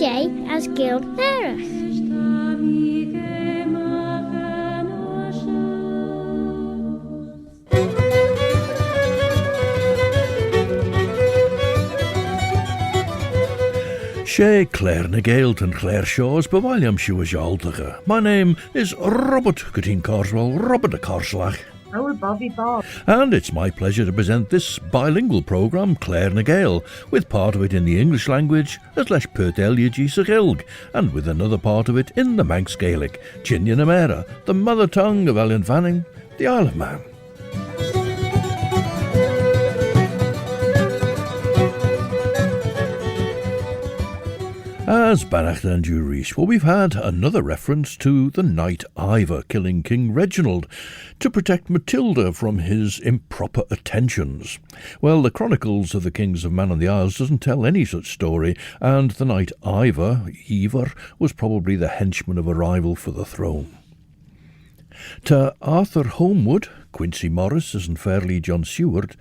Gilg as GLENCRAIG. Sé Claare na Gael and Claare Shaws, but William she was Dagh. My name is Robert Gutteen Carswell, Robert the Carslach. Oh, Bobby Bob. And it's my pleasure to present this bilingual programme, Claare na Gael, with part of it in the English language, as leis Perteliagi Sagilg, and with another part of it in the Manx Gaelic, Chinnian Amera, the mother tongue of Ellen Fanning, the Isle of Man. As Banach and Juris, well, we've had another reference to the knight Ivor killing King Reginald to protect Matilda from his improper attentions. Well, the Chronicles of the Kings of Man and the Isles doesn't tell any such story, and the knight Ivor, was probably the henchman of a rival for the throne. To Arthur Holmwood, Quincy Morris as an fairly John Seward,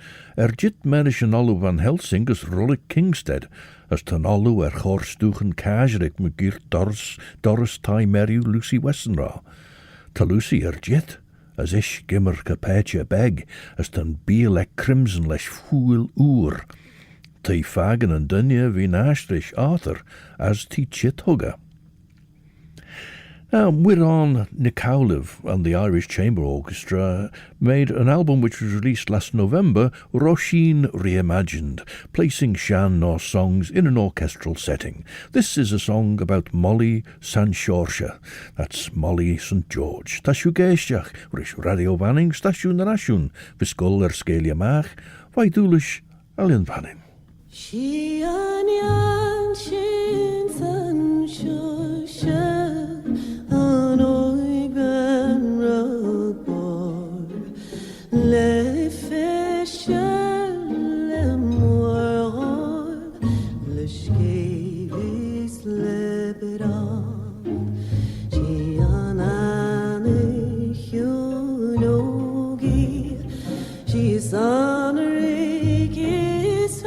jit menish an olu van Helsing as Rollick Kingstead, as tan olu chorstúchen Kajrik McGirt Doris Tai Meriw Lucy Westenra. Ta Lucy jit, as ish gimmer Capettia beg, as tan biel crimson lesh fúil úr. Ta fagan and dunya vi nastrish Arthur, as ti chit hugga. MUIREANN and the Irish Chamber Orchestra made an album which was released last November, Roisin Reimagined, placing Sean Norse songs in an orchestral setting. This is a song about Molly San Seoirse, that's Molly St George. Tashu Geishtach, Rish Radio Vanning, Stasiwn na Nasiwn, Viscol Scalia Mach, Vaidulish Alien Vanning. She an Shin San Seoirse. Le fisher, le moron, le skevis lebedan. She anane hunogi, she is on a registar,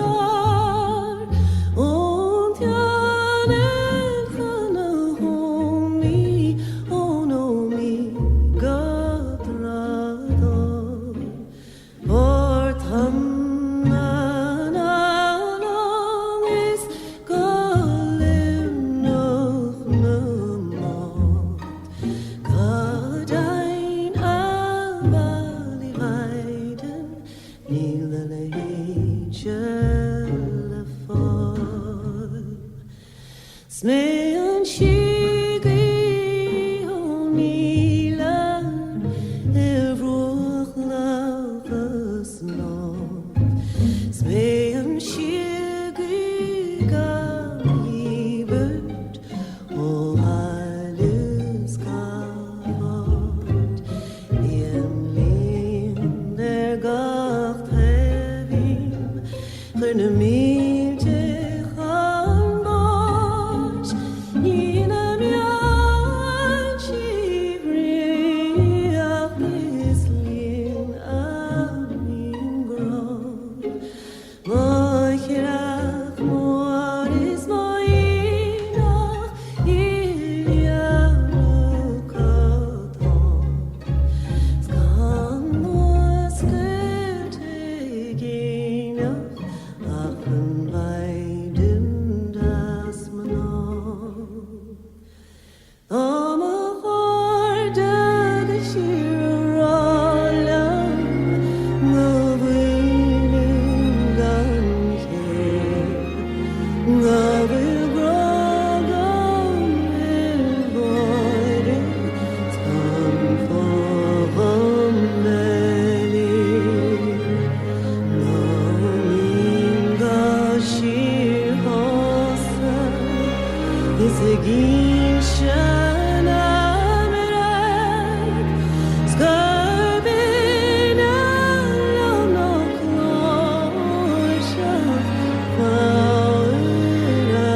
und jane kan homi, onomi, Godred. Vårt hamnanang is golem nog nummat. Gadein AALISH nilele hejele fall. Smean shigi honilan evruch lavas lov. Smean shigi gavibert o alles gavart. Emlin der gacht hevim Renemil techan bosh Nina mian shivri Achislin amin grov Mochirach moris moinach Ilianu koton Skan moskirteginach Achen weiden das Manov Amachorda geshiralam Ngavinin ganche Ngavil grogam ilvoide Tam forum veli Namin gashir hosa Isegin shanamerek Skarbin alon oklosha Faura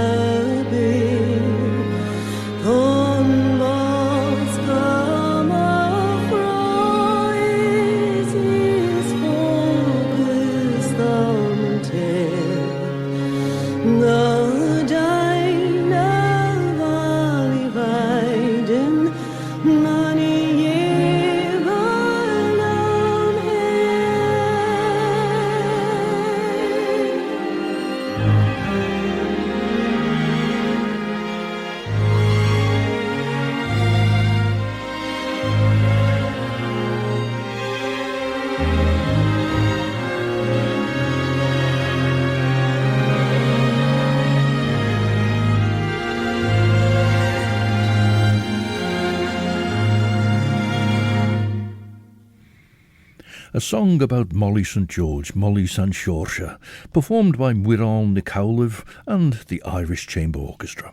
A song about Molly St George, Molly St Seoirse, performed by MUIREANN AMHLAOIBH and the Irish Chamber Orchestra.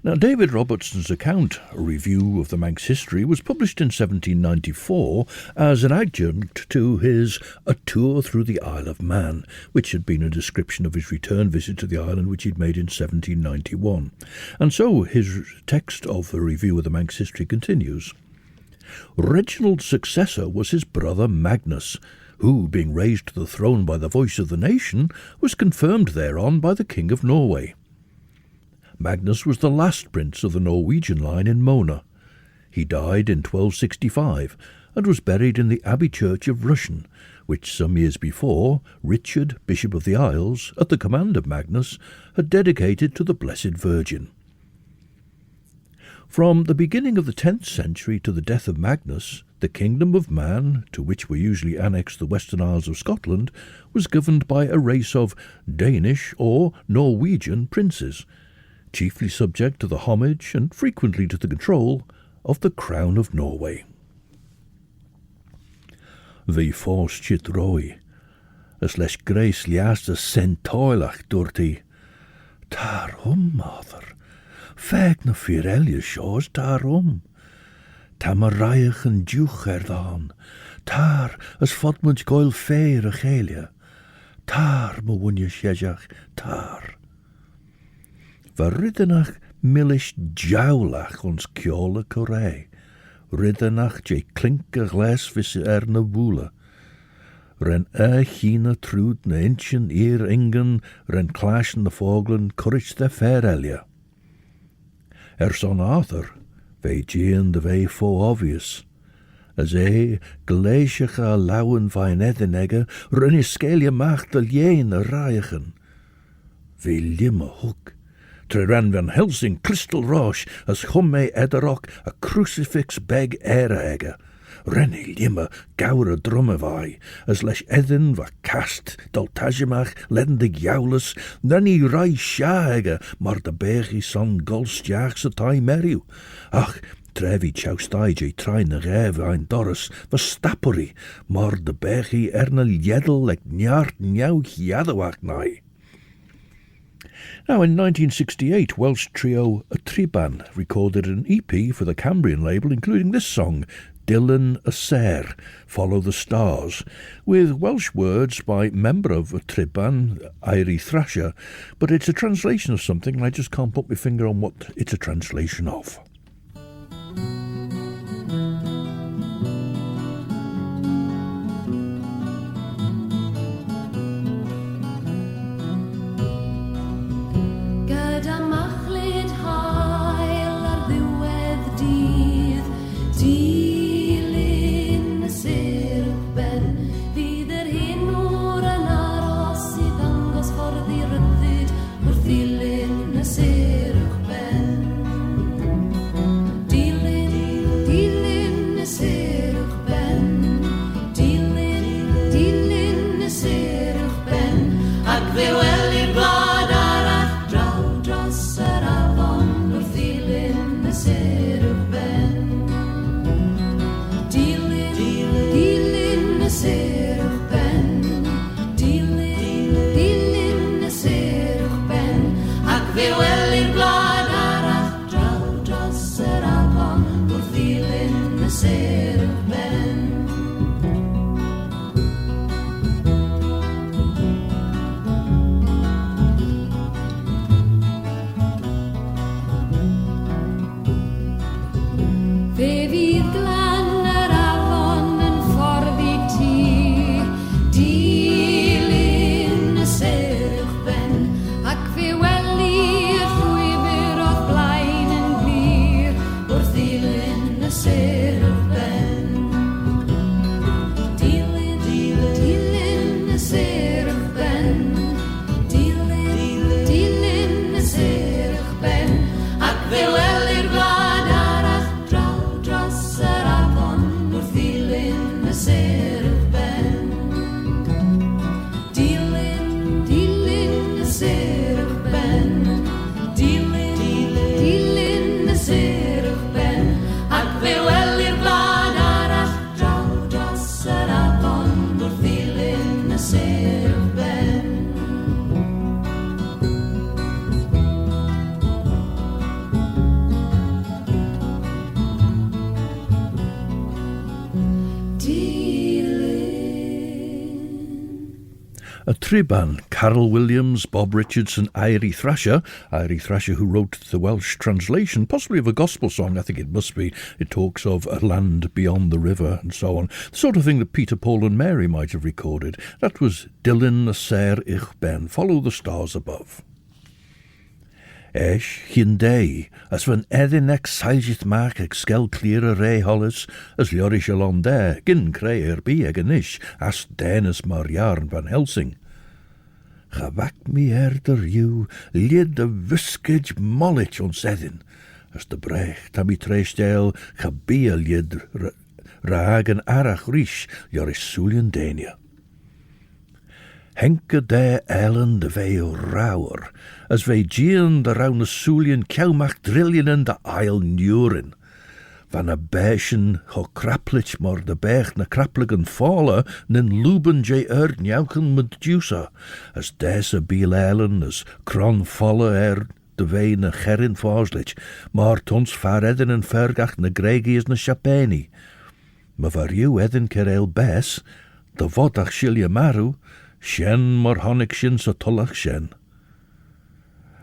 Now, David Robertson's account, a review of the Manks History, was published in 1794 as an adjunct to his A Tour Through the Isle of Man, which had been a description of his return visit to the island which he'd made in 1791. And so his text of the review of the Manks History continues. Reginald's successor was his brother Magnus, who, being raised to the throne by the voice of the nation, was confirmed thereon by the King of Norway. Magnus was the last prince of the Norwegian line in Mona. He died in 1265 and was buried in the Abbey Church of Rushen, which some years before Richard, Bishop of the Isles, at the command of Magnus, had dedicated to the Blessed Virgin. From the beginning of the 10th century to the death of Magnus, the Kingdom of Man, to which were usually annexed the Western Isles of Scotland, was governed by a race of Danish or Norwegian princes, chiefly subject to the homage and frequently to the control of the Crown of Norway. Vi forstchit roi, as leis grace liasta sentoilach durti. Tarum, mother, feg na firelia shows tarum. Tamaraiach en duch dan, tar as fodmunt goil feir a chelia. Tar mo wunje shejach, tar. Riddenach millish giaullach ons kjolle korei. Riddenach je klinke glas vis na woele. Ren china trud na inchen eer ingen, ren clashen de vogelen courage de fairelja. Son Arthur, vei jean de vei fo obvious. As glaciacha lauwen vijn edinegge, ren iskelia macht de jeen a raichen. Vei limme hoek. TRIBAN van Helsing crystal roche, as chumme ederok a crucifix beg ereegge. Renny limme gaure drumme vai, as leis edin va cast, doltajemach, ledden de giaules, nanny rai shaege, mar de bergi son golstjaagse tai meriu. Ach, trevi chaustaige trein na rev ein doris, va stapperi, mar de bergi erne jedel lek njart njau jadawak nai. Now, in 1968, Welsh trio TRIBAN recorded an EP for the Cambrian label, including this song, Dilyn a Caer, Follow the Stars, with Welsh words by member of TRIBAN, Eiri Thrasher, but it's a translation of something and I just can't put my finger on what it's a translation of. A TRIBAN, Carol Williams, Bob Richardson, Irie Thrasher who wrote the Welsh translation, possibly of a gospel song, I think it must be. It talks of a land beyond the river and so on. The sort of thing that Peter, Paul and Mary might have recorded. That was Dilyn y ser uwch ben, Follow the Stars Above. Esh, Hyundai, as van edin sailgit maak ag skel clear ray hollis, as liorish along there, GLENCRAIG be ag anish, as Dennis Mariarn van Helsing. Gewak mi erder you, lid de wiskage mollich ons edin, as de brecht, tam I treistel, gebeel lid ragen arach rish, liorish sulien denia. Henke de ellen de veo rauwer, as wij gien de raune sulien kjauwmach drillien de eil nuren. Van a beschen ho kraplich mor de bech na krapligen falle, nin luben je njauken met juicer, as deze biel ellen, as kron falle de vee na gerin vaaslich, maar tons vaar edden en vergach na gregies na chapeni. Maar var you edden kerel bes, de vodach shilje maru, shen mor honig shin so tollach shen.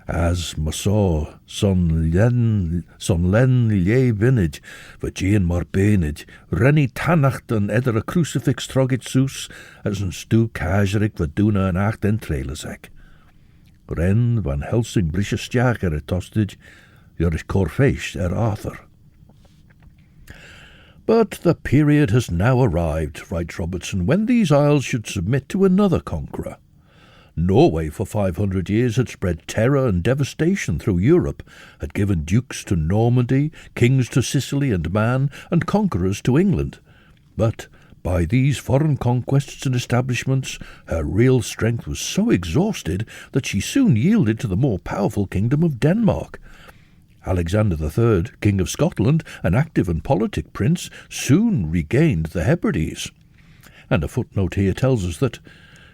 As ma saw son len lie vinnig, Virgin mor benid, renny tannacht an edder a crucifix trogit sus, as een stu kajerik vaduna an acht en trailesek. Ren van Helsing brische stjager et tostig, joris corfeish Arthur. But the period has now arrived, writes Robertson, when these isles should submit to another conqueror. Norway for 500 years had spread terror and devastation through Europe, had given dukes to Normandy, kings to Sicily and Man, and conquerors to England. But by these foreign conquests and establishments, her real strength was so exhausted that she soon yielded to the more powerful kingdom of Denmark. Alexander III, King of Scotland, an active and politic prince, soon regained the Hebrides. And a footnote here tells us that,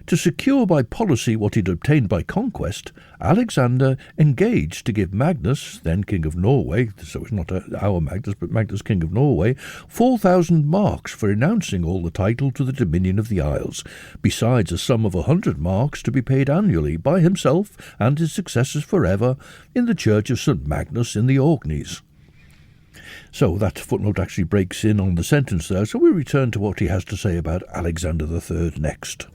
to secure by policy what he'd obtained by conquest, Alexander engaged to give Magnus, then King of Norway, so it's not our Magnus, but Magnus King of Norway, 4,000 marks for renouncing all the title to the dominion of the Isles, besides a sum of 100 marks to be paid annually by himself and his successors forever in the church of St. Magnus in the Orkneys. So that footnote actually breaks in on the sentence there, so we return to what he has to say about Alexander III next.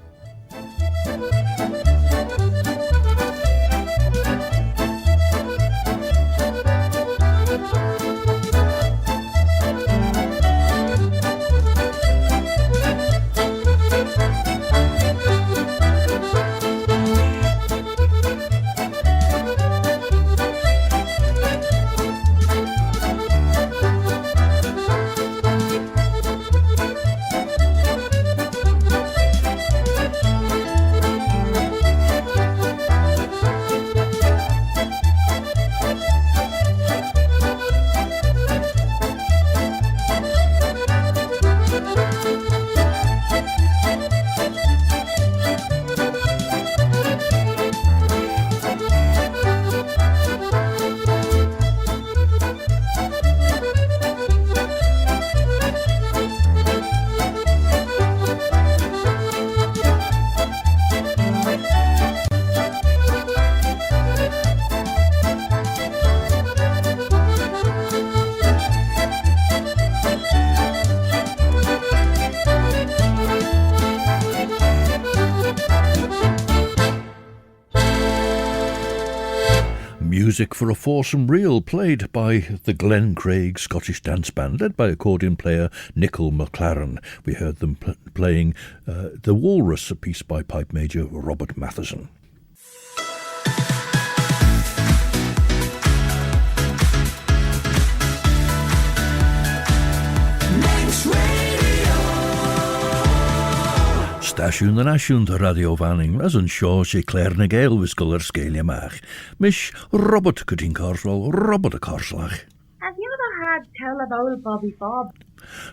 Music for a foursome reel played by the GLENCRAIG Scottish dance band led by accordion player Nicol McLaren. We heard them playing The Walrus, a piece by pipe major Robert Matheson. Stasiwn yn asiwn radio fanning, as yn sio se Claare na Gael wisgol sgeilia mach. Mish Robert Cutting Corswell, Robert a Corslach. Have you ever had tell of old Bobby Bob?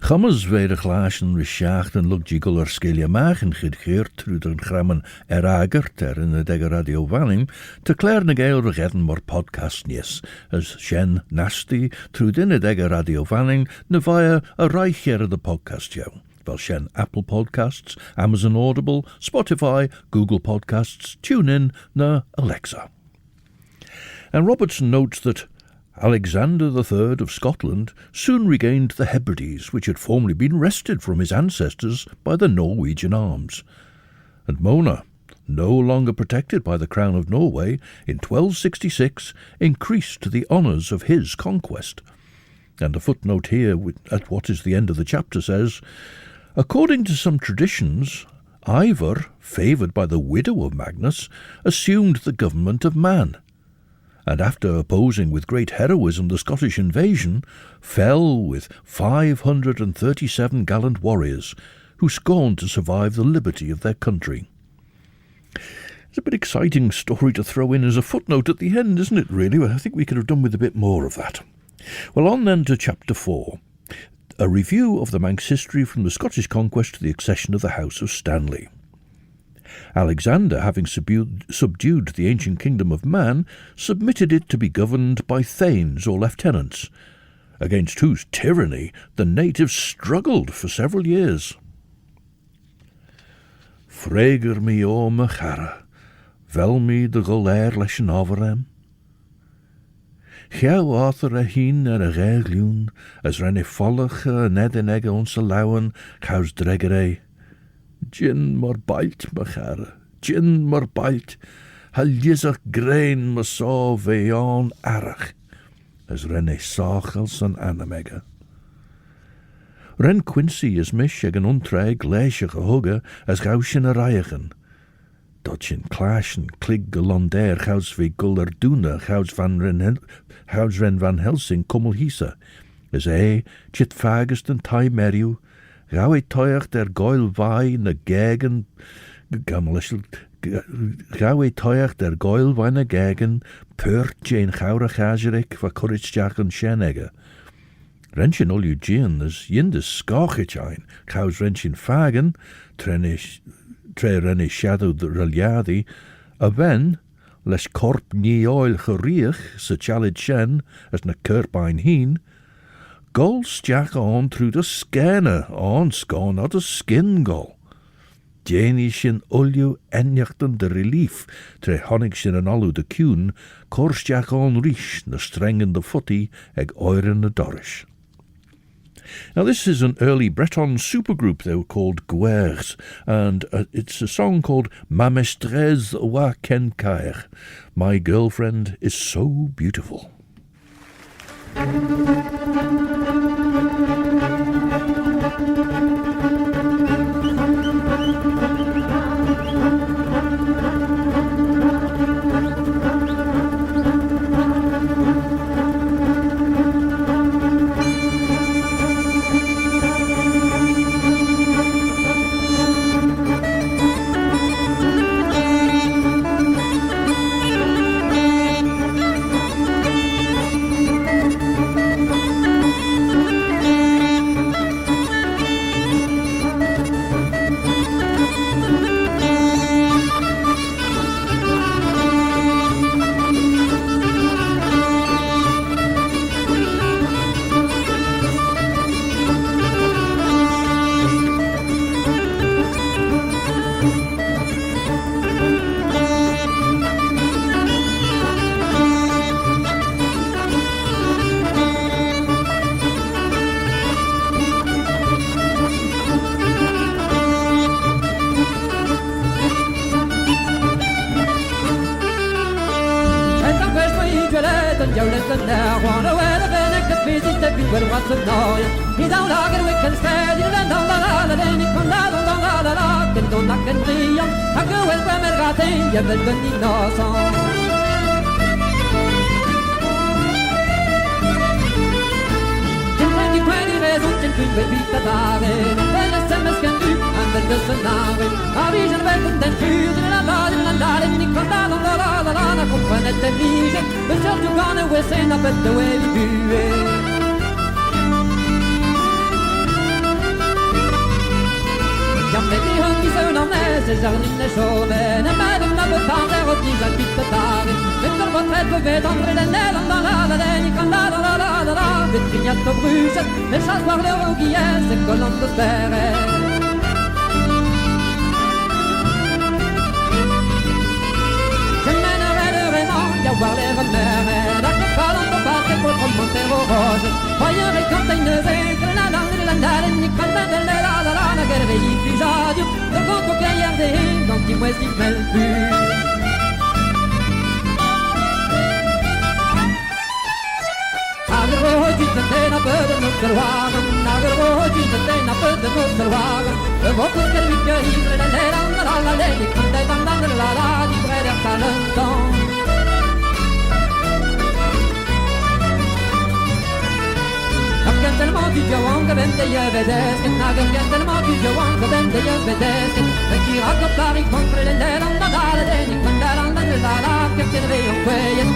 Chamas weer de glaasjen rishacht en luk jigol sgeilia mach en gedgeert through de grammen agert in de Dagh radio vanning, te Claare na Gael regetten more podcast nies, as Shen Nasty through de Dagh radio vanning, na via a reicher de podcast jou. fel shen Apple Podcasts, Amazon Audible, Spotify, Google Podcasts, TuneIn, na Alexa. And Robertson notes that Alexander III of Scotland soon regained the Hebrides, which had formerly been wrested from his ancestors by the Norwegian arms. And Mona, no longer protected by the Crown of Norway, in 1266 increased the honours of his conquest. And a footnote here at what is the end of the chapter says, according to some traditions, Ivar, favoured by the widow of Magnus, assumed the government of Man, and after opposing with great heroism the Scottish invasion, fell with 537 gallant warriors, who scorned to survive the liberty of their country. It's a bit exciting story to throw in as a footnote at the end, isn't it, really? Well, I think we could have done with a bit more of that. Well, on then to Chapter 4, a review of the Manx history from the Scottish conquest to the accession of the House of Stanley. Alexander, having subdued the ancient kingdom of Man, submitted it to be governed by thanes or lieutenants, against whose tyranny the natives struggled for several years. Freger mi o me charre, vel mi de Claare leis an overem. Gau author a heen a reglún, as renne follige ned en egge ons lauwen, gaus dreggerei. Gin mor bailt me charre, gin mor bailt, hal jizach grain me so veon arach, as renne sachels an anamegge. Ren Quincy is mish ag an untreig leisje gehugge as gausjen a reigen. Dutchin clashen KILGALLON gaus vi gullerduna gaus ren van Helsing kummelhisa, as chit fagest en tai meriu, gau toich der Gael vai na gegen gau toich der Gael vai na gegen, purt jane gaure gazerik va courage en shenegge. Renshin ol Eugene as yindes skachitjain, gaus renshin fagen, tre renne shadow the reliadi, a ven, les korp ni oil geriech, se chalid shen, as na kerpine heen, gol stjach on through the skene, on skon at a skin gol. Janishin ulju enjachten de relief, tre honnigshin an alu de kuun, korstjach on rish, na strengen de footy, eg oiren de dorish. Now this is an early Breton supergroup. They were called GWERZ, and it's a song called Ma mestrez wa ken kaer. My girlfriend is so beautiful. Bruset, men chasse par le rouguillet, c'est collant de voir les remères. Dans le pas dans ton basket pour remonter aux roches. Voyons les containers et que la langue de la dalle, ni quand de la guerre et l'épisode. Le compte au gaillard des donc il m'ouest il mêle plus. Agarroji te na peu de notre wagen, agarroji te na peu de notre wagen. Le votre service livre la lady, quand elle va dans la livre der talenton. Tellement du jawang ben de yevedes, nagan tellement du jawang ben de yevedes. Le qui raconte Paris contre les lèvres dans la lady, quand elle va dans la que tu devais en payer.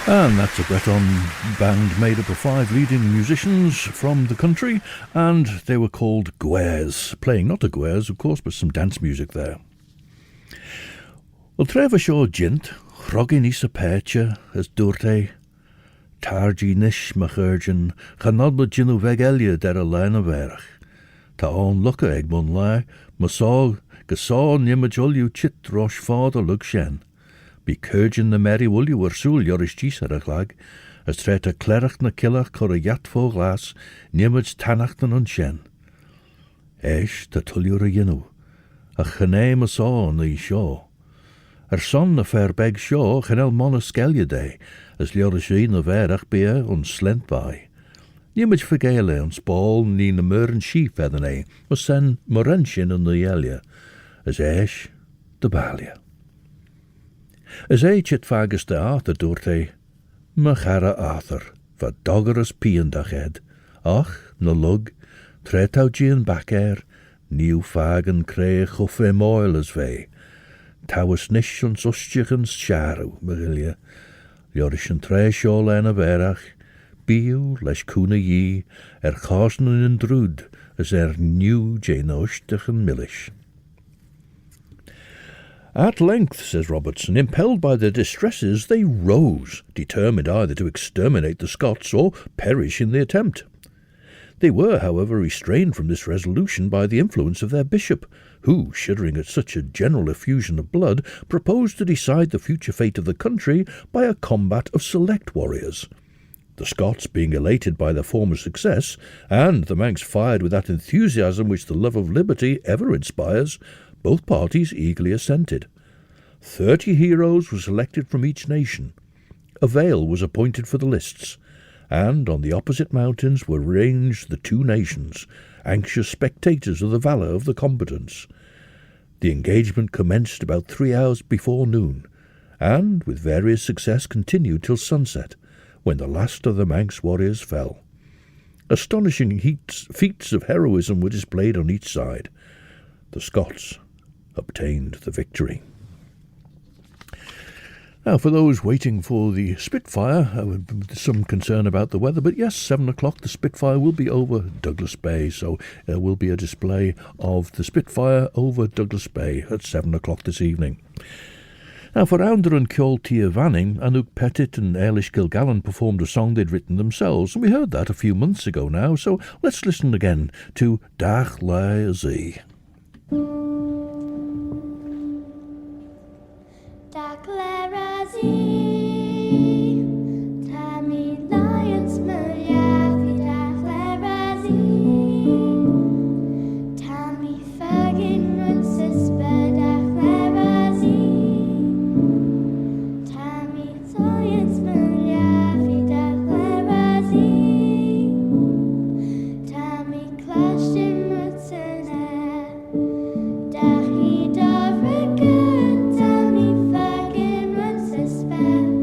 And that's a Breton band made up of 5 leading musicians from the country, and they were called GWERZ, playing not a GWERZ, of course, but some dance music there. Wel tref sio jint, rhogin is a perche, as dwrte, targi nish machurgen, chanodla jinu vegelia der a len a verach. Ta on lucca eg Mallai, masog, gasaw nimajolju chit rosh fada lug shen. Be curgin the merry wool you were soul yorish cheese ar a clag, as tret a clerach na killach cor a yatfo glas, nimaj tanach na nun shen. Esh ta tullur a yinu, a chane masaw na I shaw. Son na fair beg shaw chanel mon a skelja day, as yorish na verach beer on slent by. Nimaj vergele on spall ni na murren sheep edene, was sen morenshin on the yelia, as esh the balia. As chit fagus de Arthur doorte, machara Arthur, va doggerus piendach ed, ach, na lug, tretau gian back air, nieuw fagen kreeg of moil as vee, tauus nish ons ostjigens sharu, Marilia, jorish en tresjol en a verach, biu, lesh kuna ye, chausnen en drud, as nieuw jane ostigen millish. At length, says Robertson, impelled by their distresses, they rose, determined either to exterminate the Scots or perish in the attempt. They were, however, restrained from this resolution by the influence of their bishop, who, shuddering at such a general effusion of blood, proposed to decide the future fate of the country by a combat of select warriors. The Scots, being elated by their former success, and the Manx fired with that enthusiasm which the love of liberty ever inspires, both parties eagerly assented. 30 heroes were selected from each nation. A vale was appointed for the lists, and on the opposite mountains were ranged the 2 nations, anxious spectators of the valour of the combatants. The engagement commenced about 3 hours before noon, and with various success continued till sunset, when the last of the Manx warriors fell. Astonishing feats of heroism were displayed on each side. The Scots obtained the victory. Now, for those waiting for the Spitfire, some concern about the weather, but yes, 7 o'clock, the Spitfire will be over Douglas Bay, so there will be a display of the Spitfire over Douglas Bay at 7 o'clock this evening. Now, for Rounder and Kjol Tia Vanning, ANNOUK, PETTIT and AALISH GILGALLON performed a song they'd written themselves, and we heard that a few months ago now, so let's listen again to Dagh Lae. Tell me fucking what's the spell?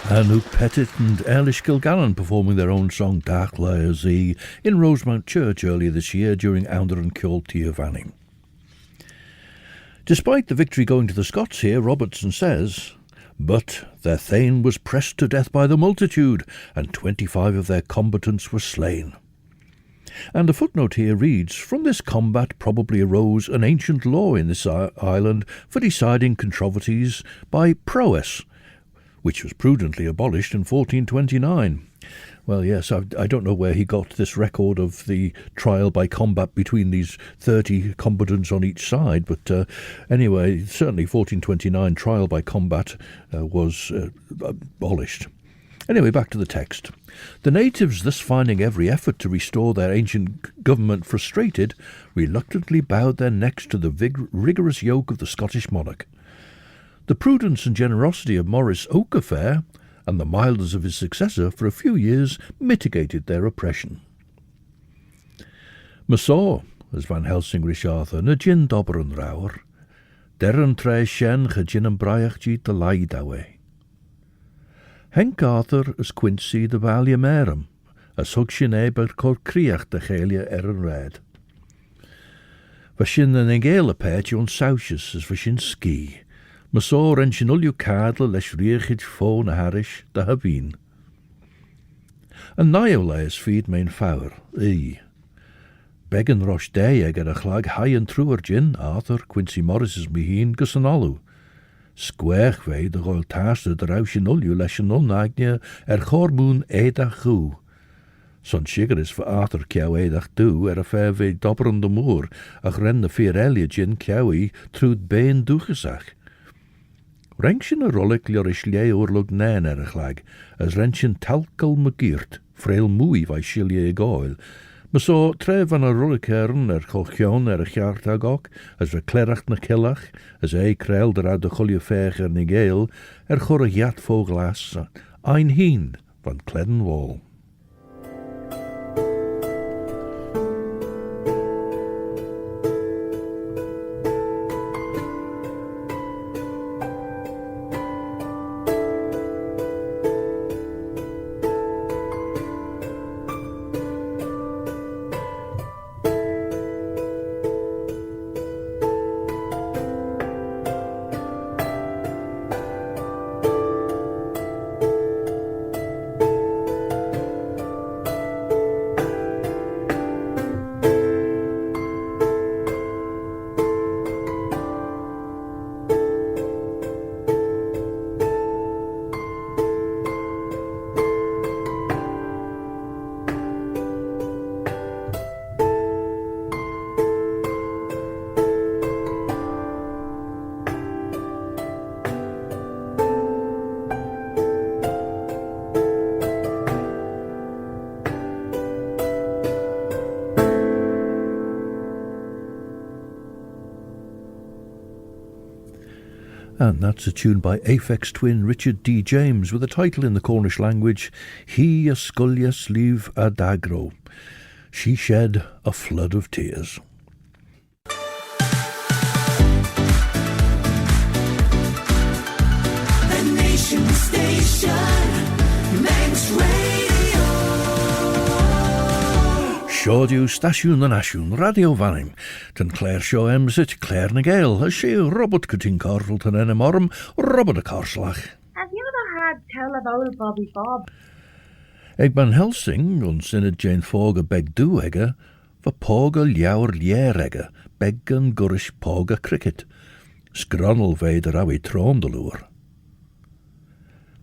ANNOUK, PETTIT and AALISH KILGALLON performing their own song Dagh in Rosemount Church earlier this year during Aundir an Ceol Tíomhani. Despite the victory going to the Scots here, Robertson says, "But their thane was pressed to death by the multitude, and 25 of their combatants were slain." And the footnote here reads, "From this combat probably arose an ancient law in this island for deciding controversies by prowess, which was prudently abolished in 1429. Well, yes, I don't know where he got this record of the trial by combat between these 30 combatants on each side, but anyway, certainly 1429 trial by combat was abolished. Anyway, back to the text. The natives, thus finding every effort to restore their ancient government frustrated, reluctantly bowed their necks to the rigorous yoke of the Scottish monarch. The prudence and generosity of Maurice Oakerfair and the mildness of his successor for a few years mitigated their oppression. Masaw, as Van Helsing Rishatha, na gin dober an rauer, der an tre shen ge gin an braiach gi de laid away. Henk Arthur as Quincy de Valia Merum, as hug sin eber cor criach de chelia an red. Vashin an engele page on sausjes as vashin ski. Masaw renshin ulju cadle lesh riechid fo na harish de haveen. An naioleis feed main fower, Beggan rosh day ag a chlag high and truer gin, Arthur, Quincy Morris's miheen, gus an olu. Square way de goil taste de raushin ulju lesh an ulnagnia chormoon edach gu. Son sugar is for Arthur kiau edach du a fair ve dobber on de moor, ach ren de vier elia gin kiaui trud been dugesach. Renshin a rollik liorish lie oorlog nain chlag, as renshin talcal magiert, frail moei vai shilie goil. Masaw tre van a rollikern chochion a chart agok, as ve klerach na killach, as krel der de chulje feger ni Gael, chor a jat voglas, ein heen van Cledden Wall. And that's a tune by Aphex Twin Richard D. James with a title in the Cornish language, He Ysgoliau Slif a Dagro. She shed a flood of tears. The Nation Station, Manks Radio. Siodiw stasiwn yn asiwn, radio fanim. Tyn Claare sio emsit, Claare na Gael. A she Robert Cutting Corfel tyn en morm, Robert a Corslach. Have you ever had tell about Bobby Bob? Eg ban Helsing, on synod Jane Foga beg du egge, va poga liawr lier egge, beg yn gurish poga cricket. Sgronel veid ar awi tron de loer.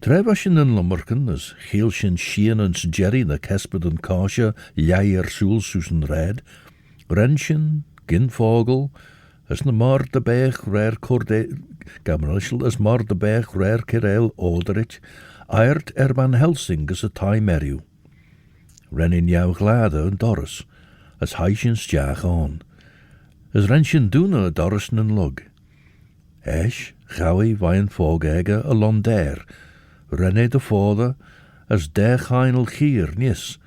Trebashin yn lummerken, as Hielshin Shien en Jerry na Kesped en Kasha, liair soel Susan Red, Renshin, Gin Fogel, as na mar de beg rare corde, Gamrishel as mar de beg rare Kirel Alderich, Eirt ban Helsing as a time meriw. Renin jou glade en Doris, as Heishin stjach on. As Renshin duna Doris en lug. Esh, gawi vain fogege a londer, Rene de Fode, as Dagh heinel gier nis,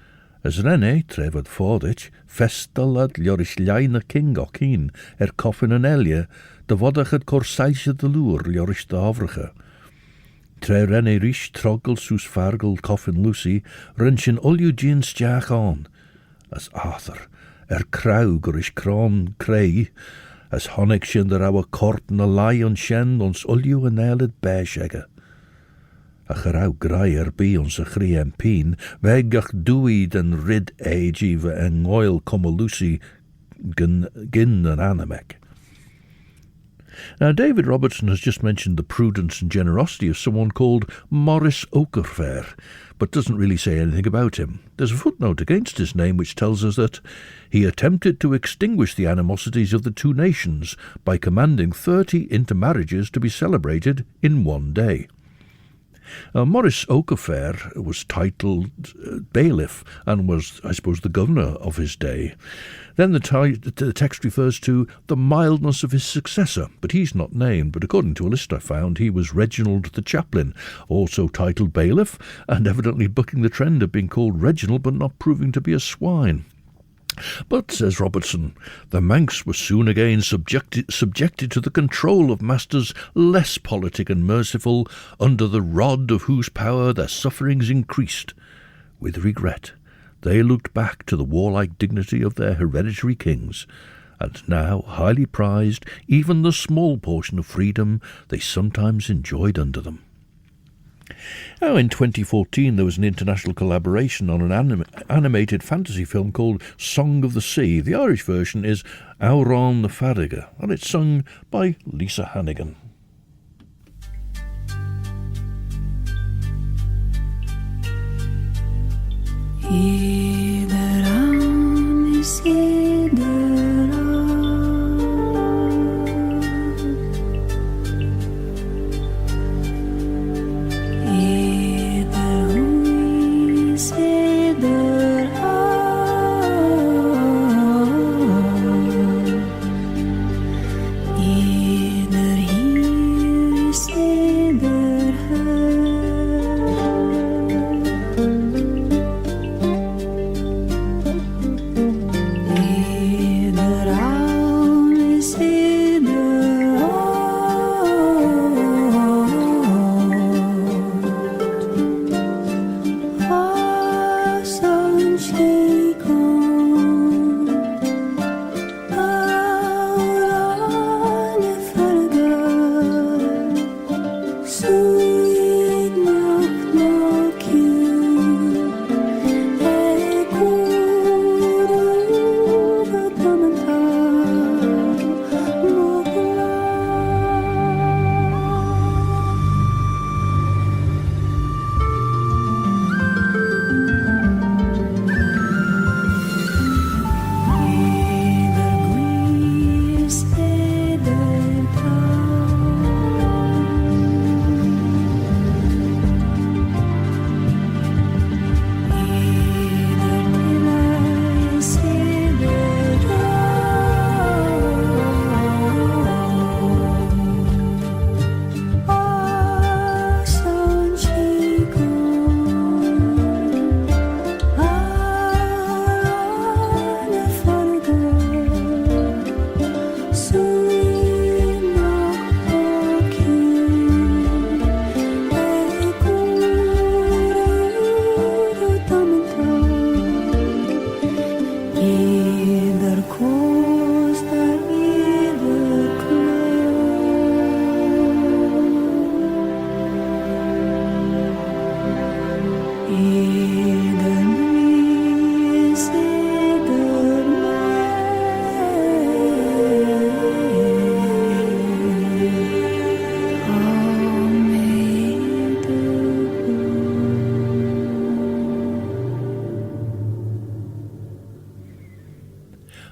as Rene trevad Fodich, festal ad Ljorish Lijna King okeen, coffin en elje, de vodach het korsaisje de loer Ljorish de Havrige. Tre Rene rish troggel soes fargel coffin Lucy, Renshin Eugene stjach on, as Arthur, crow gorish kron crei, as honig shin der ouwe kort na lion shen ons ulju en eled beishegge. A gerau graier bi onze chri en pien, wegach doei den rid age en oil komme Lucy gin en ANNOUK. Now, David Robertson has just mentioned the prudence and generosity of someone called Maurice Okerfair, but doesn't really say anything about him. There's a footnote against his name which tells us that he attempted to extinguish the animosities of the two nations by commanding 30 intermarriages to be celebrated in one day. Maurice Okerfair was titled bailiff and was, I suppose, the governor of his day. Then the text refers to the mildness of his successor, but he's not named. But according to a list I found, he was Reginald the chaplain, also titled bailiff, and evidently bucking the trend of being called Reginald but not proving to be a swine. But, says Robertson, the Manks were soon again subjected to the control of masters less politic and merciful, under the rod of whose power their sufferings increased. With regret, they looked back to the warlike dignity of their hereditary kings, and now highly prized even the small portion of freedom they sometimes enjoyed under them. Now, in 2014, there was an international collaboration on an animated fantasy film called Song of the Sea. The Irish version is Auron the Farige, and it's sung by Lisa Hannigan.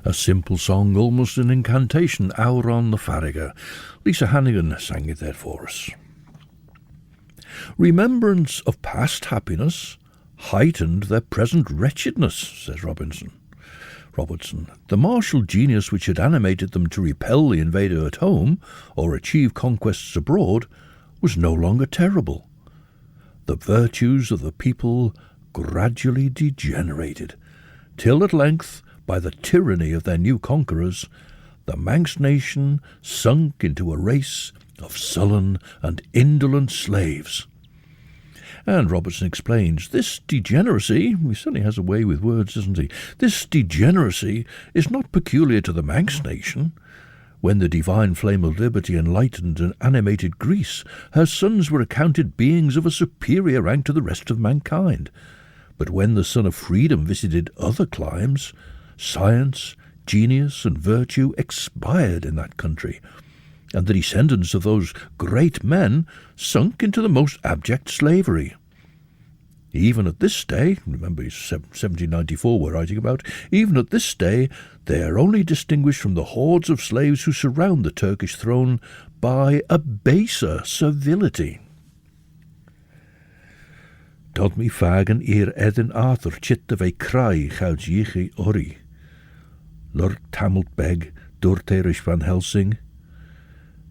A simple song, almost an incantation, Auron the Farriger. Lisa Hannigan sang it there for us. Remembrance of past happiness heightened their present wretchedness, says Robertson. The martial genius which had animated them to repel the invader at home or achieve conquests abroad was no longer terrible. The virtues of the people gradually degenerated, till at length, by the tyranny of their new conquerors, the Manx nation sunk into a race of sullen and indolent slaves. And Robertson explains, this degeneracy, he certainly has a way with words, doesn't he? This degeneracy is not peculiar to the Manx nation. When the divine flame of liberty enlightened and animated Greece, her sons were accounted beings of a superior rank to the rest of mankind. But when the sun of freedom visited other climes, science, genius, and virtue expired in that country, and the descendants of those great men sunk into the most abject slavery. Even at this day, remember 1794 we're writing about, even at this day they are only distinguished from the hordes of slaves who surround the Turkish throne by a baser servility. Dod mi fagen ir edin Arthur chitta ve crai chouds yichi ori. Lord Tamalt beg durterish van Helsing.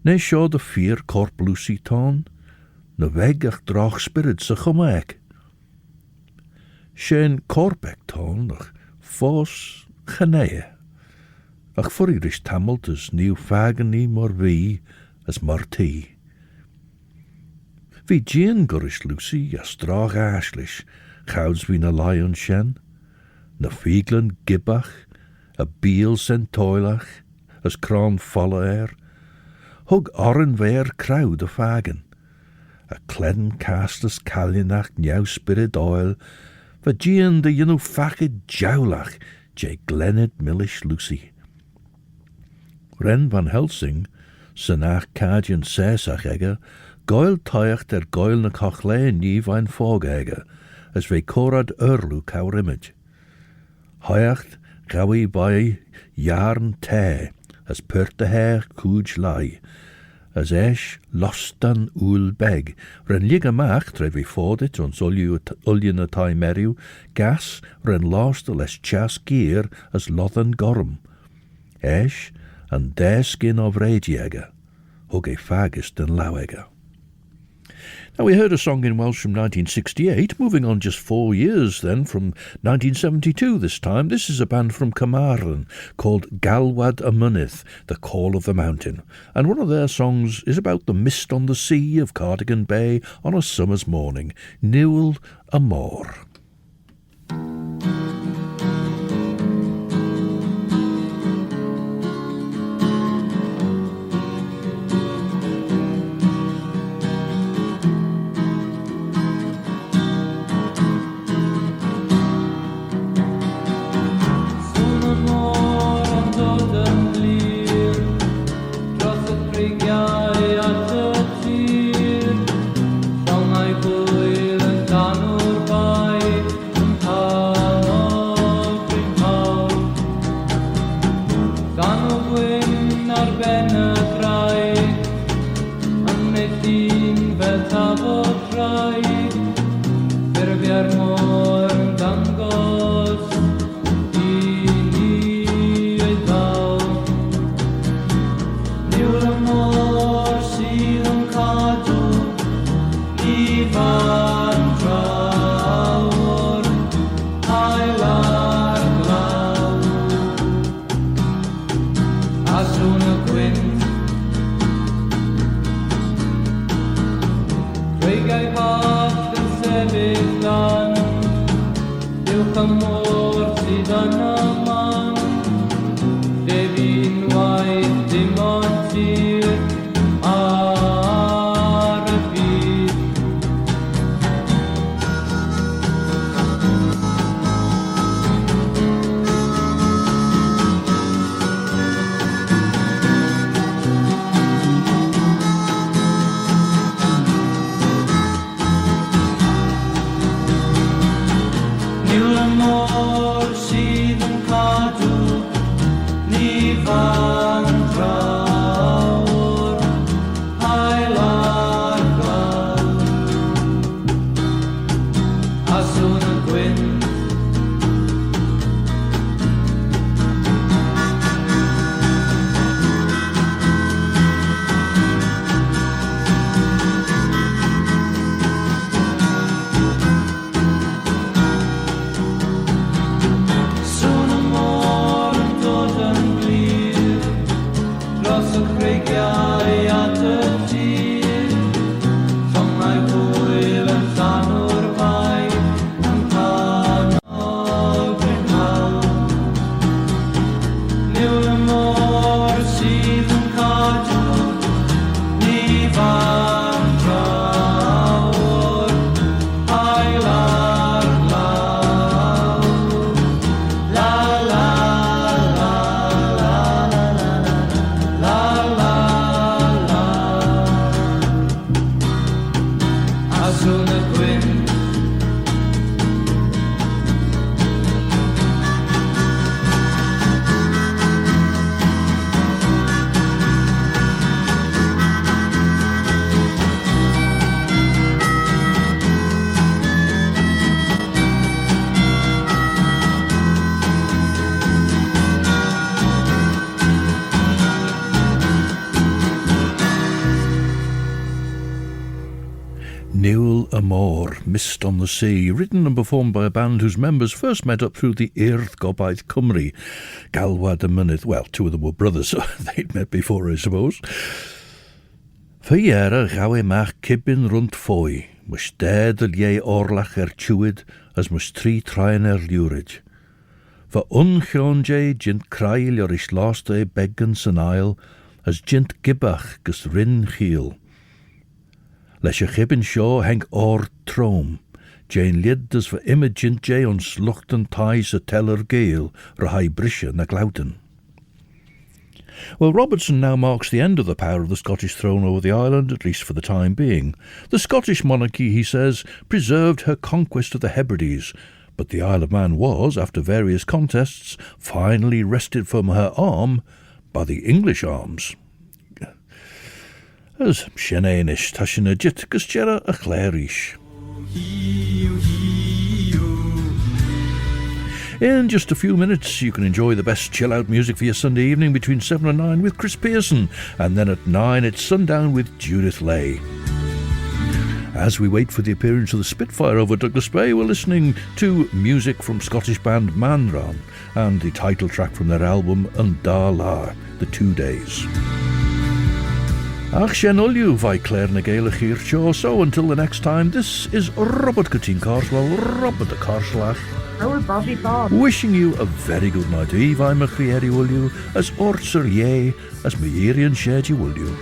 Ne seo de fear corp Lucy ton, na weg ach drach spirit sa chumaek. Shen corpec ton ach fos genee. Ach furirish Tamalt as nieuw fagen ni mor wie as marti. Vi Jean gurish Lucy as drach ashlish, chouds vi na lion shen, na fieglen gibbach, a biel centoilach, as kran folle hug orren ver crowd a fagen, a cledden castus callinach new spirit oil, va Jean de ynu facid giaullach, je Glened millish Lucy. Ren van Helsing, senach cadian sesach egge, Gael taiach der Gael na Claare ní vain fóg as ve corad urlu cawr image. Haiacht gawi by yarn te, as pert de hair cúj lai, as esh lostan ul beg, ren liga mach tre vi fodit ons ullian a tai meriw, gas ren lost les chas gear as lothan gorm. Esh and der skin of radiega, hug e fagus den lawega. Now, we heard a song in Welsh from 1968, moving on just 4 years then, from 1972 this time. This is a band from Carmarthen called Galwad y Mynydd, The Call of the Mountain. And one of their songs is about the mist on the sea of Cardigan Bay on a summer's morning, Niwl y Môr. Niwl y môr sydd yn Amor, Mist on the Sea, written and performed by a band whose members first met up through the Eirth Gobaith Cymru. Galwad and Mynydd, well, two of them were brothers, so they'd met before, I suppose. Fiera gawe mach kibin rund foi, mus dead y lie orlach tiwyd, as mus tri traen liwrid. For unchionje jint krail or ish lost e beggan san aisle, as jint gibbach gus rin chiel. Leis a chibin shaw henk or trom, Jane lid as for imagint jay on sluchten ties a teller Gael, rahai brisha na glauten. Well, Robertson now marks the end of the power of the Scottish throne over the island, at least for the time being. The Scottish monarchy, he says, preserved her conquest of the Hebrides, but the Isle of Man was, after various contests, finally wrested from her arm by the English arms. As Shenanish Tashina Jit Gustera a Claire. In just a few minutes, you can enjoy the best chill-out music for your Sunday evening between 7 and 9 with Chris Pearson, and then at 9 it's Sundown with Judith Leigh. As we wait for the appearance of the Spitfire over Douglas Bay, we're listening to music from Scottish band MUIREANN and the title track from their album Undead, The 2 Days. Ach shen ulju vai Claare na Gael hier show. So until the next time, this is Robert Coutin Carswell, Robert the Carslach. Oh, Bobby Bob. Wishing you a very good night. Eve, I'm a creeri will you, as orcher ye, as MUIREANN shed you will you.